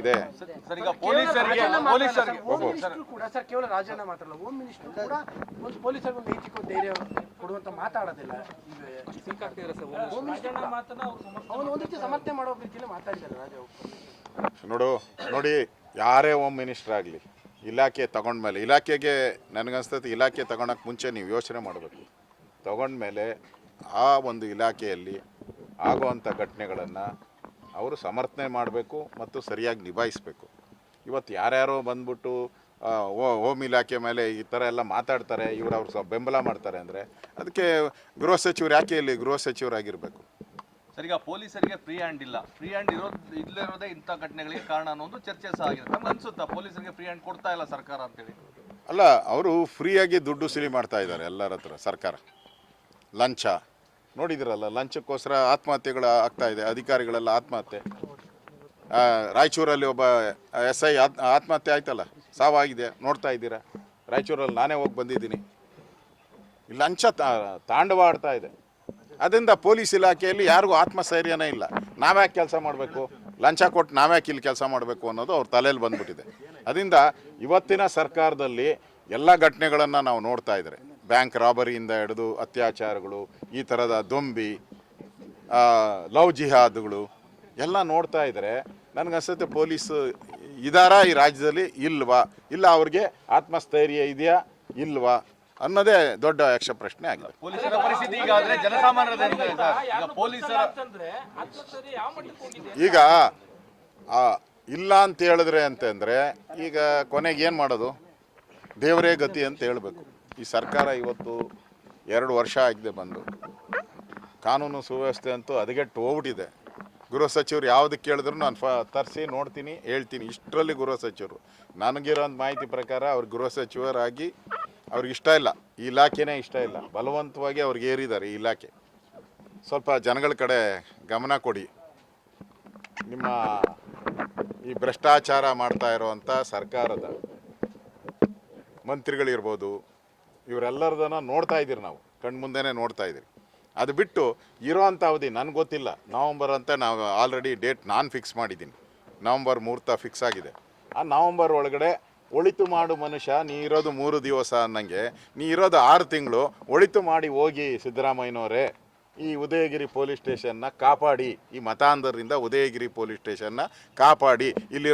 ಇದೆ. ಸರ್ ಈಗ ಪೊಲೀಸರಿಗೆ ಕೂಡ ಸರ್ ಕೇವಲ ರಾಜಣ್ಣ ಮಾತ್ರ ಅಲ್ಲ, ಹೋಮ್ ಮಿನಿಸ್ಟರ್ ಕೂಡ ಒಂದು ಪೊಲೀಸರಿಗೆ ಒಂದು ನೈತಿಕ ಧೈರ್ಯ ಕೊಡುವಂತ ಮಾತಾಡೋದಿಲ್ಲ. ಈಗ ಅವನು ಒಂದು ರೀತಿ ಸಮರ್ಥನೆ ಮಾಡೋ ರೀತಿಯಲ್ಲಿ ಮಾತಾಡಿದ್ದಾರೆ ನೋಡಿ, ಯಾರೇ ಹೋಮ್ ಮಿನಿಸ್ಟರ್ ಆಗಲಿ ಇಲಾಖೆ ತಗೊಂಡ್ಮೇಲೆ, ಇಲಾಖೆಗೆ ನನಗನ್ಸ್ತೈತೆ ಇಲಾಖೆ ತಗೊಳಕ್ಕೆ ಮುಂಚೆ ನೀವು ಯೋಚನೆ ಮಾಡಬೇಕು. ತಗೊಂಡ್ಮೇಲೆ ಆ ಒಂದು ಇಲಾಖೆಯಲ್ಲಿ ಆಗುವಂಥ ಘಟನೆಗಳನ್ನು ಅವರು ಸಮರ್ಥನೆ ಮಾಡಬೇಕು ಮತ್ತು ಸರಿಯಾಗಿ ನಿಭಾಯಿಸಬೇಕು. ಇವತ್ತು ಯಾರ್ಯಾರೋ ಬಂದ್ಬಿಟ್ಟು ಹೋಮ್ ಇಲಾಖೆ ಮೇಲೆ ಈ ಥರ ಎಲ್ಲ ಮಾತಾಡ್ತಾರೆ, ಅವ್ರು ಬೆಂಬಲ ಮಾಡ್ತಾರೆ ಅಂದರೆ ಅದಕ್ಕೆ ಗೃಹ ಸಚಿವರು ಯಾಕೆ ಇಲ್ಲಿ ಗೃಹ ಸಚಿವರಾಗಿರಬೇಕು? ಸರ್ ಈಗ ಪೊಲೀಸರಿಗೆ ಫ್ರೀ ಹ್ಯಾಂಡ್ ಇಲ್ಲ, ಫ್ರೀ ಹ್ಯಾಂಡ್ ಇಲ್ಲದಿರೋದೇ ಇಂಥ ಘಟನೆಗಳಿಗೆ ಕಾರಣ ಅನ್ನೋ ಒಂದು ಚರ್ಚೆ ಸಹ ಆಗಿದೆ. ನಮ್ಗೆ ಅನ್ಸುತ್ತಾ ಪೊಲೀಸರಿಗೆ ಫ್ರೀ ಹ್ಯಾಂಡ್ ಕೊಡ್ತಾ ಇಲ್ಲ ಸರ್ಕಾರ ಅಂತೇಳಿ? ಅಲ್ಲ, ಅವರು ಫ್ರೀಯಾಗಿ ದುಡ್ಡು ಸುಲಿ ಮಾಡ್ತಾ ಇದ್ದಾರೆ ಎಲ್ಲರ ಹತ್ರ. ಸರ್ಕಾರ ಲಂಚ ನೋಡಿದಿರಲ್ಲ, ಲಂಚಕ್ಕೋಸ್ಕರ ಆತ್ಮಹತ್ಯೆಗಳು ಆಗ್ತಾ ಇದೆ, ಅಧಿಕಾರಿಗಳೆಲ್ಲ ಆತ್ಮಹತ್ಯೆ. ರಾಯಚೂರಲ್ಲಿ ಒಬ್ಬ SI ಆತ್ಮಹತ್ಯೆ ಆಯ್ತಲ್ಲ, ಸಾವಾಗಿದೆ, ನೋಡ್ತಾ ಇದ್ದೀರಾ. ರಾಯಚೂರಲ್ಲಿ ನಾನೇ ಹೋಗಿ ಬಂದಿದ್ದೀನಿ. ಲಂಚ ತಾಂಡವ ಆಡ್ತಾ ಇದೆ. ಅದರಿಂದ ಪೊಲೀಸ್ ಇಲಾಖೆಯಲ್ಲಿ ಯಾರಿಗೂ ಆತ್ಮಸ್ಥೈರ್ಯನೇ ಇಲ್ಲ. ನಾವ್ಯಾಕೆ ಕೆಲಸ ಮಾಡಬೇಕು, ಲಂಚ ಕೊಟ್ಟು ನಾವ್ಯಾಕೆ ಇಲ್ಲಿ ಕೆಲಸ ಮಾಡಬೇಕು ಅನ್ನೋದು ಅವ್ರ ತಲೆಯಲ್ಲಿ ಬಂದ್ಬಿಟ್ಟಿದೆ. ಅದರಿಂದ ಇವತ್ತಿನ ಸರ್ಕಾರದಲ್ಲಿ ಎಲ್ಲ ಘಟನೆಗಳನ್ನು ನಾವು ನೋಡ್ತಾ ಇದ್ದಾರೆ. ಬ್ಯಾಂಕ್ ರಾಬರಿಯಿಂದ ಹಿಡಿದು ಅತ್ಯಾಚಾರಗಳು, ಈ ಥರದ ದೊಂಬಿ, ಲವ್ ಜಿಹಾದ್ಗಳು ಎಲ್ಲ ನೋಡ್ತಾ ಇದ್ದಾರೆ. ನನಗನ್ಸುತ್ತೆ ಪೊಲೀಸ್ ಇದಾರಾ ಈ ರಾಜ್ಯದಲ್ಲಿ ಇಲ್ವಾ, ಇಲ್ಲ ಅವ್ರಿಗೆ ಆತ್ಮಸ್ಥೈರ್ಯ ಇದೆಯಾ ಇಲ್ವಾ ಅನ್ನೋದೇ ದೊಡ್ಡ ಯಕ್ಷ ಪ್ರಶ್ನೆ ಆಗಿದೆ. ಪೊಲೀಸರ ಪರಿಸ್ಥಿತಿ ಈಗ ಆದ್ರೆ ಜನಸಾಮಾನ್ಯರ ಈಗ ಇಲ್ಲ ಅಂತ ಹೇಳಿದ್ರೆ ಅಂತಂದರೆ ಈಗ ಕೊನೆಗೆ ಏನು ಮಾಡೋದು? ದೇವರೇ ಗತಿ ಅಂತ ಹೇಳಬೇಕು. ಈ ಸರ್ಕಾರ ಇವತ್ತು 2 ವರ್ಷ ಆಗಿದೆ ಬಂದು, ಕಾನೂನು ಸುವ್ಯವಸ್ಥೆ ಅಂತೂ ಹದಗೆಟ್ಟು ಹೋಗ್ಬಿಟ್ಟಿದೆ. ಗೃಹ ಸಚಿವರು ಯಾವುದಕ್ಕೆ ಕೇಳಿದ್ರು ನಾನು ತರಿಸಿ ನೋಡ್ತೀನಿ, ಹೇಳ್ತೀನಿ. ಇಷ್ಟರಲ್ಲಿ ಗೃಹ ಸಚಿವರು ನನಗಿರೋಂಥ ಮಾಹಿತಿ ಪ್ರಕಾರ ಅವ್ರು ಗೃಹ ಸಚಿವರಾಗಿ ಅವ್ರಿಗೆ ಇಷ್ಟ ಇಲ್ಲ, ಈ ಇಲಾಖೆನೇ ಇಷ್ಟ ಇಲ್ಲ. ಬಲವಂತವಾಗಿ ಅವ್ರಿಗೆ ಏರಿದ್ದಾರೆ ಈ ಇಲಾಖೆ. ಸ್ವಲ್ಪ ಜನಗಳ ಕಡೆ ಗಮನ ಕೊಡಿ. ನಿಮ್ಮ ಈ ಭ್ರಷ್ಟಾಚಾರ ಮಾಡ್ತಾ ಇರೋವಂಥ ಸರ್ಕಾರದ ಮಂತ್ರಿಗಳಿರ್ಬೋದು, ಇವರೆಲ್ಲರದನ್ನು ನೋಡ್ತಾ ಇದ್ದೀರಿ, ನಾವು ಕಣ್ಮುಂದೆನೇ ನೋಡ್ತಾ ಇದ್ದೀರಿ. ಅದು ಬಿಟ್ಟು ಇರೋವಂಥ ಅವಧಿ ನನಗೆ ಗೊತ್ತಿಲ್ಲ. ನವಂಬರ್ ಅಂತ ನಾವು ಆಲ್ರೆಡಿ ಡೇಟ್ ನಾನು ಫಿಕ್ಸ್ ಮಾಡಿದ್ದೀನಿ. ನವಂಬರ್ ಮುಹೂರ್ತ ಫಿಕ್ಸ್ ಆಗಿದೆ. ಆ ನವಂಬರ್ ಒಳಗಡೆ ಒಳಿತು ಮಾಡು ಮನುಷ್ಯ, ನೀ ಇರೋದು 3 ದಿವಸ ಅನ್ನಂಗೆ ನೀ ಇರೋದು 6 ತಿಂಗಳು ಒಳಿತು ಮಾಡಿ ಹೋಗಿ. ಸಿದ್ದರಾಮಯ್ಯನವರೇ, ಈ ಉದಯಗಿರಿ ಪೊಲೀಸ್ ಸ್ಟೇಷನ್ನ ಕಾಪಾಡಿ, ಈ ಮತಾಂಧರಿಂದ ಉದಯಗಿರಿ ಪೊಲೀಸ್ ಸ್ಟೇಷನ್ನ ಕಾಪಾಡಿ. ಇಲ್ಲಿರೋ